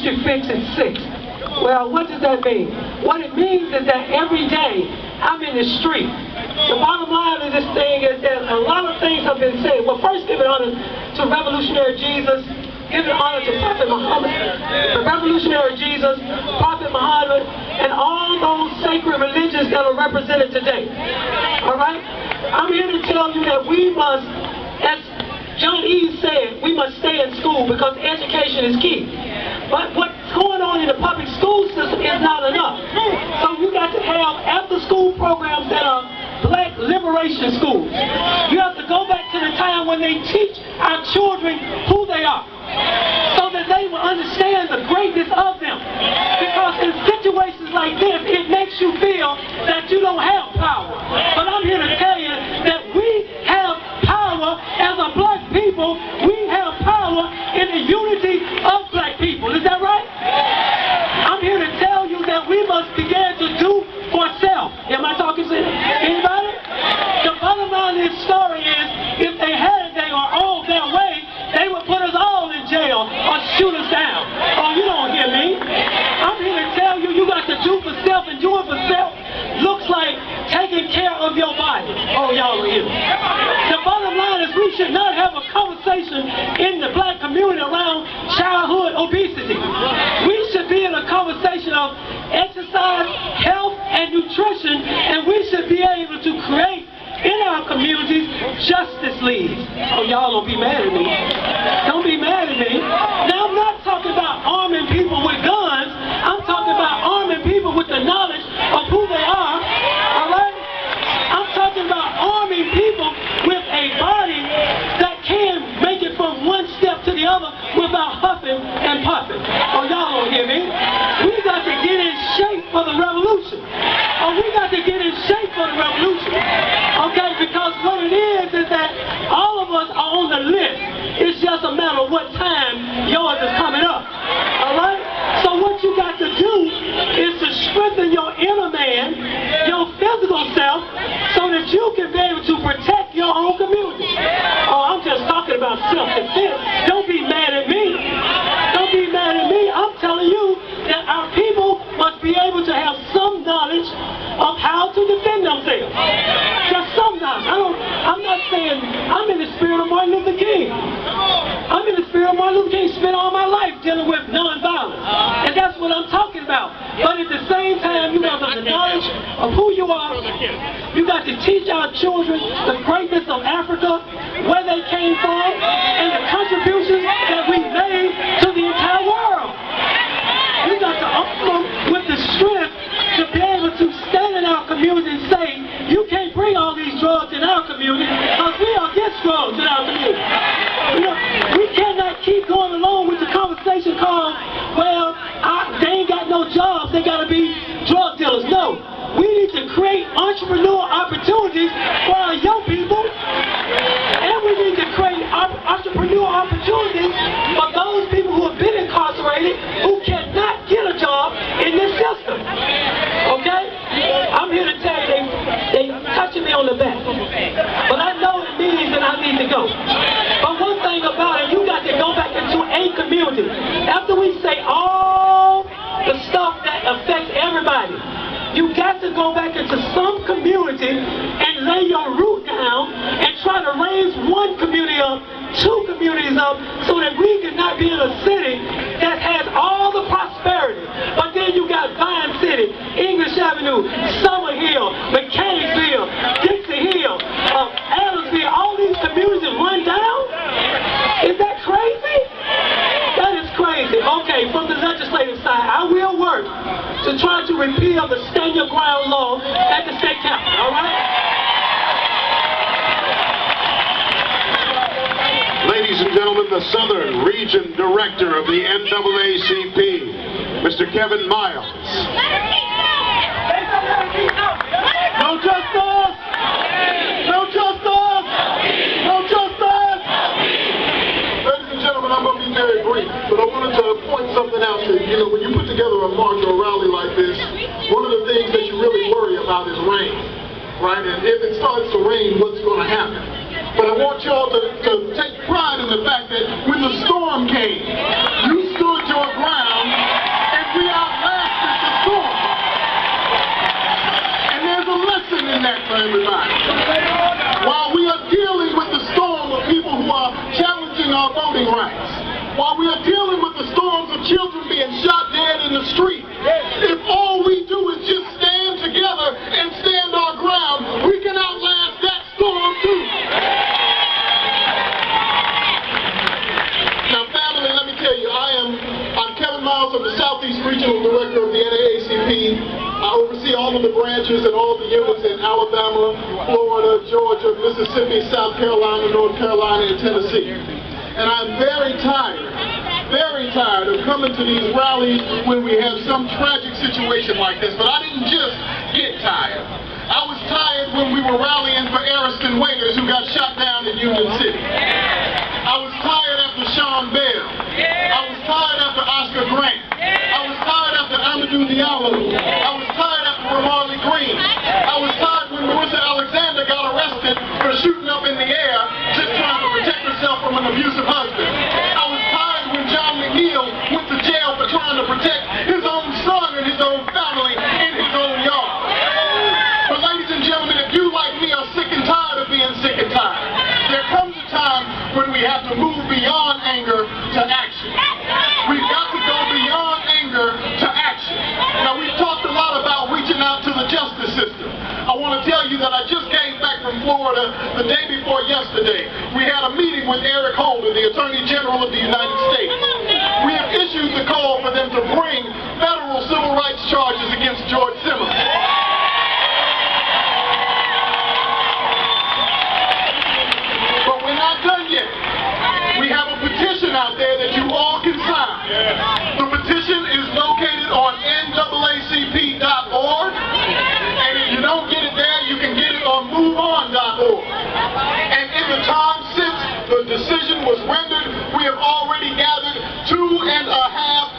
you fix at 6. Well, what does that mean? What it means is that every day I'm in the street. The bottom line of this thing is that a lot of things have been said. Well, first, giving honor to Revolutionary Jesus, giving honor to Prophet Muhammad, the Revolutionary Jesus, Prophet Muhammad, and all those sacred religions that are represented today. All right? I'm here to tell you that we must, as John Eve said, we must stay in school because education is key. But what's going on in the public school system is not enough. So you got to have after-school programs that are black liberation schools. You have to go back to the time when they teach our children who they are, so that they will understand the greatness of them. Because in situations like this, it makes you feel that you don't have power. But I'm here to tell you that we have power as a black people. We have power in the unity of black people. Is that right? I'm here to tell you that we must begin to do for self. Am I talking to anybody? The bottom line of this story is, if they had it all their way, they would put us all in jail or shoot us down. Oh, you don't hear me. I'm here to tell you, you got to do for self, and doing for self looks like taking care of your body. Oh, y'all are here. The bottom line is, we should not have a conversation in the black community around childhood obesity. We should be in a conversation of exercise, health, and nutrition, and we should be able to create in our communities justice leagues. Oh, y'all don't be mad at me. Don't be mad at me. Now, I'm not talking about arming people with guns. I'm talking about arming people with the knowledge of who they are. All right? I'm talking about arming people with a body that can make it from one step to the other without huffing and puffing. Oh, y'all don't hear me. We got to get in shape for the revolution. Oh, we got to get in shape for the revolution. Okay, because what it is that all of us are on the list. It's just a matter of what time yours is coming up. Alright? So what you got to do is to strengthen your inner man, your physical self, so that you can be able to protect your own community. Oh, I'm just talking about self-defense. Don't be mad at me. Don't be mad at me. I'm telling you that our people must be able to have some knowledge of how to defend themselves. Just some knowledge. I'm not saying I'm in the spirit of Martin Luther King. I'm in the spirit of Martin Luther King. Spent all my life dealing with nonviolence. And that's what I'm talking about. But at the same time, you got the knowledge of who you are. You got to teach our children the greatness of Africa, where they came from, and the contributions that we made to the entire world. We got to arm them with the strength to be able to stand in our community and say, you can't bring all these drugs in our community because we are against drugs in our community. You know, we cannot keep going along with the conversation called, well, they ain't got no jobs, they got to be drug dealers. No, we need to create entrepreneurial opportunities for our young people, and we need to create entrepreneurial opportunities for those people who have been incarcerated who cannot get a job in this system. Okay? I'm here to tell you, they touching me on the back. But I know it means that I need to go. But one thing about it, you got to go back into a community. After we say all the stuff that affects everybody, you got to go back into some community and lay your root down and try to raise one community up, two communities up, so that we can not be in a city that has all the prosperity. But then you got Vine City, English Avenue, Summer Hill, Mechanicsville, Dixie Hill, Adamsville, all these communities run down? Is that crazy? That is crazy. Okay, from the legislative side, I will work to try to repeal the Stand Your Ground law at the state capitol, all right? Ladies and gentlemen, the Southern Region Director of the NAACP, Mr. Kevin Miles. No justice! No justice! No justice! Ladies and gentlemen, I'm going to be very brief, but I wanted to point something out to you. You know, when you put together a march or a rally like this, one of the things that you really worry about is rain, right? And if it starts to rain, what's going to happen? But I want y'all to take pride in the fact that when the storm came, you stood your ground Miles. I'm the Southeast Regional Director of the NAACP. I oversee all of the branches and all the units in Alabama, Florida, Georgia, Mississippi, South Carolina, North Carolina, and Tennessee. And I'm very tired of coming to these rallies when we have some tragic situation like this. But I didn't just get tired. I was tired when we were rallying for Ariston Waiters, who got shot down in Union City. I was tired after Sean Bell. I was tired after Oscar Grant. I was tired after Amadou Diallo. I was tired after Ramarley Green. I was tired when Marissa Alexander got arrested for shooting up in the air just trying to protect herself from an abusive husband. I was tired when John McNeil went to jail for trying to protect his own son and his own family in his own yard. But ladies and gentlemen, if you like me are sick and tired of being sick and tired, there comes a time when we have to move beyond anger to action. We've got to go beyond anger to action. Now, we've talked a lot about reaching out to the justice system. I want to tell you that I just came back from Florida the day before yesterday. We had a meeting with Eric Holder, the Attorney General of the United States. We have issued the call for them to bring federal civil rights charges against George Zimmerman. But we're not done yet. We have a petition out there that you all can sign. The petition is located on NAACP.org. And if you don't get it there, you can get it on MoveOn.org. And in the time since the decision was rendered, we have already gathered 2.5